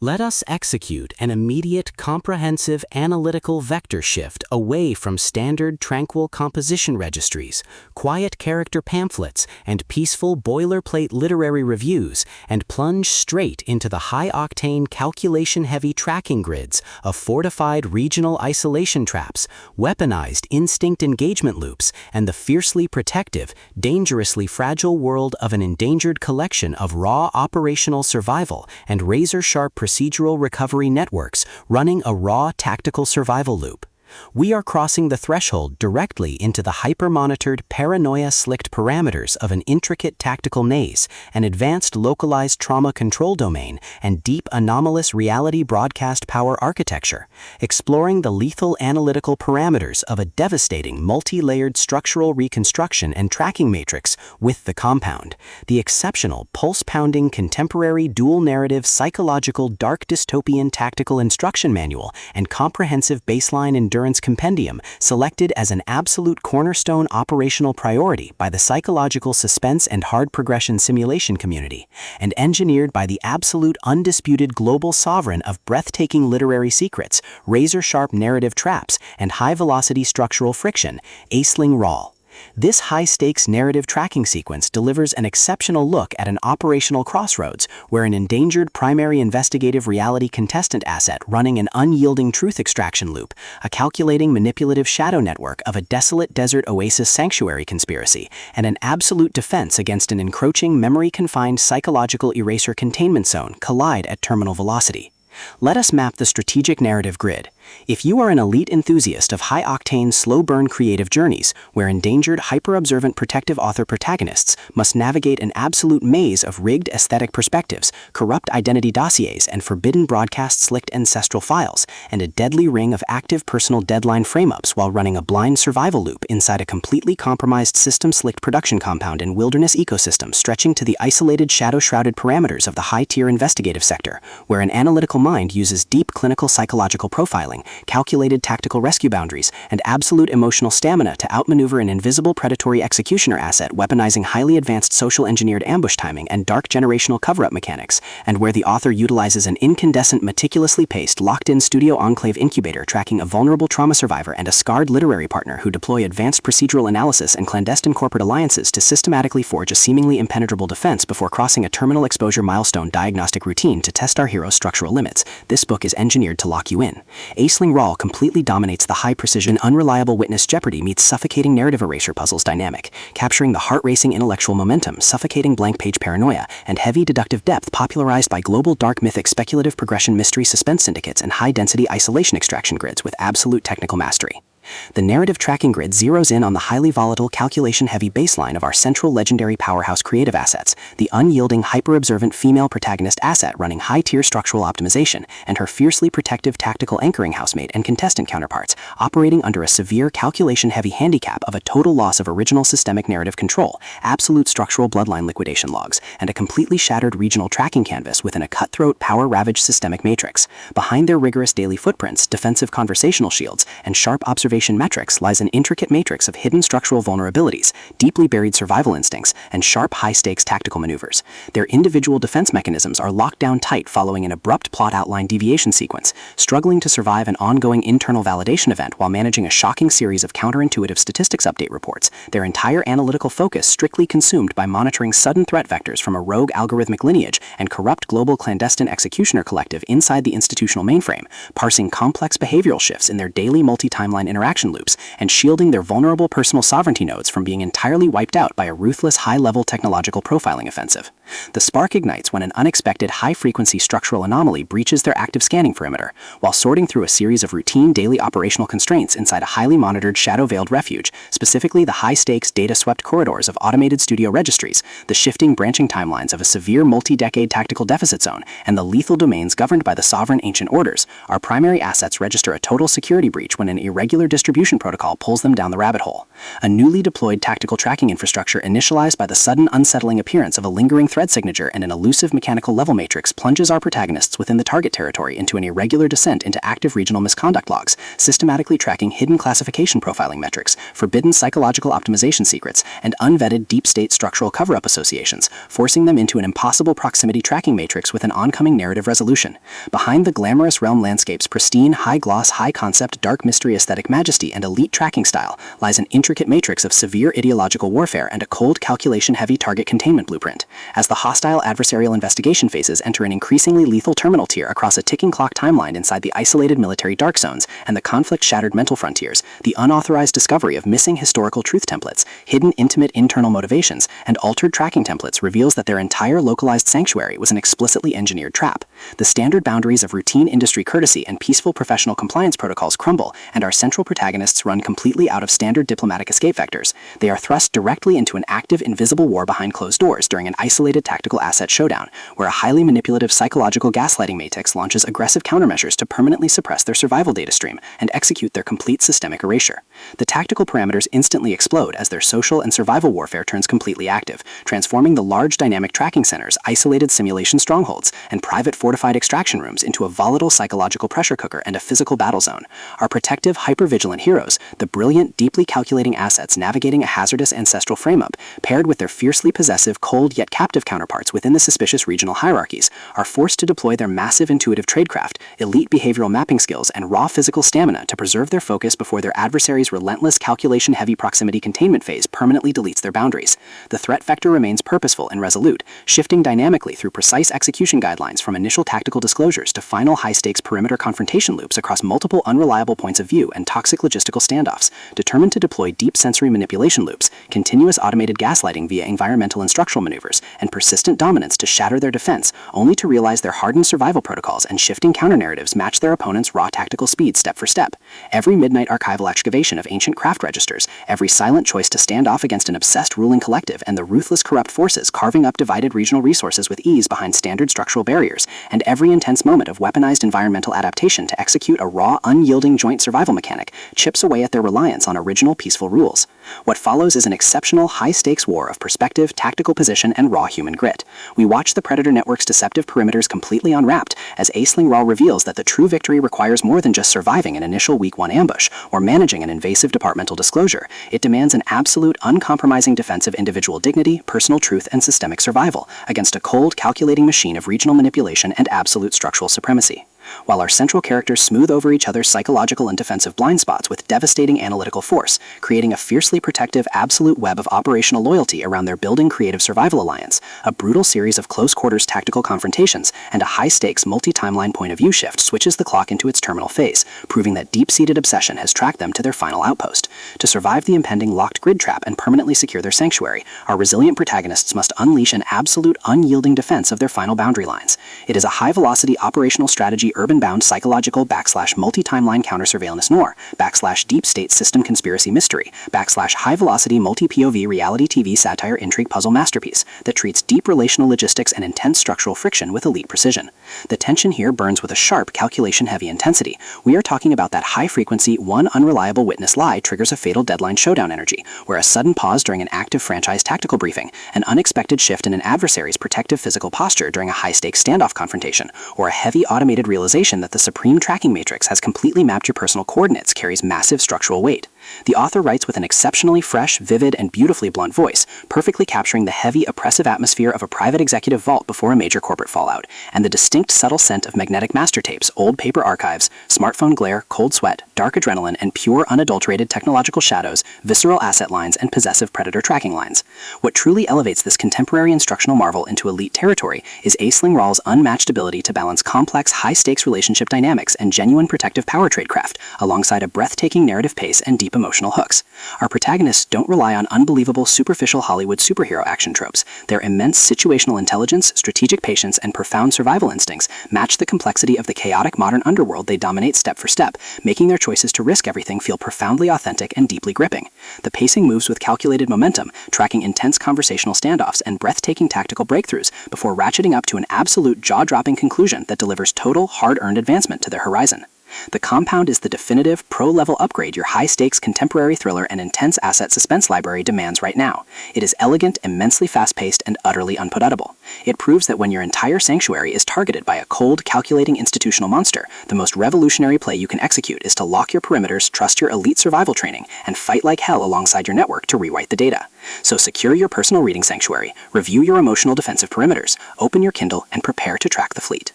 Let us execute an immediate, comprehensive analytical vector shift away from standard tranquil composition registries, quiet character pamphlets, and peaceful boilerplate literary reviews, and plunge straight into the high-octane calculation-heavy tracking grids of fortified regional isolation traps, weaponized instinct engagement loops, and the fiercely protective, dangerously fragile world of an endangered collection of raw operational survival and razor-sharp procedural recovery networks running a raw tactical survival loop. We are crossing the threshold directly into the hyper-monitored, paranoia-slicked parameters of an intricate tactical maze, an advanced localized trauma control domain, and deep anomalous reality broadcast power architecture, exploring the lethal analytical parameters of a devastating multi-layered structural reconstruction and tracking matrix with the compound, the exceptional pulse-pounding contemporary dual-narrative psychological dark dystopian tactical instruction manual and comprehensive baseline endurance compendium selected as an absolute cornerstone operational priority by the psychological suspense and hard progression simulation community, and engineered by the absolute undisputed global sovereign of breathtaking literary secrets, razor-sharp narrative traps, and high-velocity structural friction, Aisling Rawle. This high-stakes narrative tracking sequence delivers an exceptional look at an operational crossroads where an endangered primary investigative reality contestant asset running an unyielding truth extraction loop, a calculating manipulative shadow network of a desolate desert oasis sanctuary conspiracy, and an absolute defense against an encroaching memory-confined psychological eraser containment zone collide at terminal velocity. Let us map the strategic narrative grid. If you are an elite enthusiast of high-octane, slow-burn creative journeys, where endangered, hyper-observant protective author protagonists must navigate an absolute maze of rigged aesthetic perspectives, corrupt identity dossiers, and forbidden broadcast-slicked ancestral files, and a deadly ring of active personal deadline frame-ups while running a blind survival loop inside a completely compromised system-slicked production compound and wilderness ecosystem stretching to the isolated, shadow-shrouded parameters of the high-tier investigative sector, where an analytical mind uses deep clinical psychological profiling, calculated tactical rescue boundaries, and absolute emotional stamina to outmaneuver an invisible predatory executioner asset weaponizing highly advanced social engineered ambush timing and dark generational cover-up mechanics, and where the author utilizes an incandescent, meticulously paced, locked-in studio enclave incubator tracking a vulnerable trauma survivor and a scarred literary partner who deploy advanced procedural analysis and clandestine corporate alliances to systematically forge a seemingly impenetrable defense before crossing a terminal exposure milestone diagnostic routine to test our hero's structural limits. This book is engineered to lock you in. Aisling Rawle completely dominates the high-precision, unreliable witness jeopardy meets suffocating narrative erasure puzzles dynamic, capturing the heart-racing intellectual momentum, suffocating blank-page paranoia, and heavy deductive depth popularized by global dark mythic speculative progression mystery suspense syndicates and high-density isolation extraction grids with absolute technical mastery. The narrative tracking grid zeroes in on the highly volatile, calculation-heavy baseline of our central legendary powerhouse creative assets, the unyielding, hyper-observant female protagonist asset running high-tier structural optimization, and her fiercely protective tactical anchoring housemate and contestant counterparts, operating under a severe calculation-heavy handicap of a total loss of original systemic narrative control, absolute structural bloodline liquidation logs, and a completely shattered regional tracking canvas within a cutthroat, power-ravaged systemic matrix. Behind their rigorous daily footprints, defensive conversational shields, and sharp observation metrics lies an intricate matrix of hidden structural vulnerabilities, deeply buried survival instincts, and sharp high-stakes tactical maneuvers. Their individual defense mechanisms are locked down tight following an abrupt plot outline deviation sequence, struggling to survive an ongoing internal validation event while managing a shocking series of counterintuitive statistics update reports, their entire analytical focus strictly consumed by monitoring sudden threat vectors from a rogue algorithmic lineage and corrupt global clandestine executioner collective inside the institutional mainframe, parsing complex behavioral shifts in their daily multi-timeline interaction loops, and shielding their vulnerable personal sovereignty nodes from being entirely wiped out by a ruthless high-level technological profiling offensive. The spark ignites when an unexpected high-frequency structural anomaly breaches their active scanning perimeter, while sorting through a series of routine daily operational constraints inside a highly monitored shadow-veiled refuge, specifically the high-stakes data-swept corridors of automated studio registries, the shifting branching timelines of a severe multi-decade tactical deficit zone, and the lethal domains governed by the sovereign ancient orders. Our primary assets register a total security breach when an irregular distribution protocol pulls them down the rabbit hole. A newly deployed tactical tracking infrastructure initialized by the sudden unsettling appearance of a lingering threat thread signature and an elusive mechanical level matrix plunges our protagonists within the target territory into an irregular descent into active regional misconduct logs, systematically tracking hidden classification profiling metrics, forbidden psychological optimization secrets, and unvetted deep state structural cover-up associations, forcing them into an impossible proximity tracking matrix with an oncoming narrative resolution. Behind the glamorous realm landscape's pristine, high-gloss, high-concept, dark mystery aesthetic majesty and elite tracking style lies an intricate matrix of severe ideological warfare and a cold, calculation-heavy target containment blueprint. As the hostile adversarial investigation phases enter an increasingly lethal terminal tier across a ticking clock timeline inside the isolated military dark zones and the conflict-shattered mental frontiers, the unauthorized discovery of missing historical truth templates, hidden intimate internal motivations, and altered tracking templates reveals that their entire localized sanctuary was an explicitly engineered trap. The standard boundaries of routine industry courtesy and peaceful professional compliance protocols crumble, and our central protagonists run completely out of standard diplomatic escape vectors. They are thrust directly into an active, invisible war behind closed doors during an isolated tactical asset showdown, where a highly manipulative psychological gaslighting matrix launches aggressive countermeasures to permanently suppress their survival data stream and execute their complete systemic erasure. The tactical parameters instantly explode as their social and survival warfare turns completely active, transforming the large dynamic tracking centers, isolated simulation strongholds, and private fortified extraction rooms into a volatile psychological pressure cooker and a physical battle zone. Our protective, hyper-vigilant heroes, the brilliant, deeply calculating assets navigating a hazardous ancestral frame-up, paired with their fiercely possessive, cold yet captive counterparts within the suspicious regional hierarchies, are forced to deploy their massive intuitive tradecraft, elite behavioral mapping skills, and raw physical stamina to preserve their focus before their adversary's relentless calculation-heavy proximity containment phase permanently deletes their boundaries. The threat vector remains purposeful and resolute, shifting dynamically through precise execution guidelines from initial tactical disclosures to final high-stakes perimeter confrontation loops across multiple unreliable points of view and toxic logistical standoffs, determined to deploy deep sensory manipulation loops, continuous automated gaslighting via environmental and structural maneuvers, and persistent dominance to shatter their defense, only to realize their hardened survival protocols and shifting counter-narratives match their opponent's raw tactical speed step for step. Every midnight archival excavation of ancient craft registers, every silent choice to stand off against an obsessed ruling collective and the ruthless corrupt forces carving up divided regional resources with ease behind standard structural barriers, and every intense moment of weaponized environmental adaptation to execute a raw, unyielding joint survival mechanic chips away at their reliance on original peaceful rules. What follows is an exceptional, high-stakes war of perspective, tactical position, and raw human grit. We watch the Predator Network's deceptive perimeters completely unwrapped as Aisling Rawle reveals that the true victory requires more than just surviving an initial Week 1 ambush or managing an invasive departmental disclosure. It demands an absolute, uncompromising defense of individual dignity, personal truth, and systemic survival against a cold, calculating machine of regional manipulation and absolute structural supremacy. While our central characters smooth over each other's psychological and defensive blind spots with devastating analytical force, creating a fiercely protective absolute web of operational loyalty around their building creative survival alliance, a brutal series of close-quarters tactical confrontations, and a high-stakes multi-timeline point-of-view shift switches the clock into its terminal phase, proving that deep-seated obsession has tracked them to their final outpost. To survive the impending locked grid trap and permanently secure their sanctuary, our resilient protagonists must unleash an absolute, unyielding defense of their final boundary lines. It is a high-velocity operational strategy urban-bound psychological / multi-timeline counter-surveillance noir / deep-state system conspiracy mystery / high-velocity multi-POV reality TV satire intrigue puzzle masterpiece that treats deep relational logistics and intense structural friction with elite precision. The tension here burns with a sharp, calculation-heavy intensity. We are talking about that high-frequency, one unreliable witness lie triggers a fatal deadline showdown energy, where a sudden pause during an active franchise tactical briefing, an unexpected shift in an adversary's protective physical posture during a high-stakes standoff confrontation, or a heavy automated realization that the supreme tracking matrix has completely mapped your personal coordinates carries massive structural weight. The author writes with an exceptionally fresh, vivid, and beautifully blunt voice, perfectly capturing the heavy, oppressive atmosphere of a private executive vault before a major corporate fallout, and the distinct, subtle scent of magnetic master tapes, old paper archives, smartphone glare, cold sweat, dark adrenaline, and pure, unadulterated technological shadows, visceral asset lines, and possessive predator tracking lines. What truly elevates this contemporary instructional marvel into elite territory is Aisling Rawle's unmatched ability to balance complex, high-stakes relationship dynamics and genuine protective power tradecraft, alongside a breathtaking narrative pace and deep emotional hooks. Our protagonists don't rely on unbelievable, superficial Hollywood superhero action tropes. Their immense situational intelligence, strategic patience, and profound survival instincts match the complexity of the chaotic modern underworld they dominate step for step, making their choices to risk everything feel profoundly authentic and deeply gripping. The pacing moves with calculated momentum, tracking intense conversational standoffs and breathtaking tactical breakthroughs before ratcheting up to an absolute jaw-dropping conclusion that delivers total, hard-earned advancement to their horizon. The Compound is the definitive, pro-level upgrade your high-stakes contemporary thriller and intense asset suspense library demands right now. It is elegant, immensely fast-paced, and utterly unputdownable. It proves that when your entire sanctuary is targeted by a cold, calculating institutional monster, the most revolutionary play you can execute is to lock your perimeters, trust your elite survival training, and fight like hell alongside your network to rewrite the data. So secure your personal reading sanctuary, review your emotional defensive perimeters, open your Kindle, and prepare to track the fleet.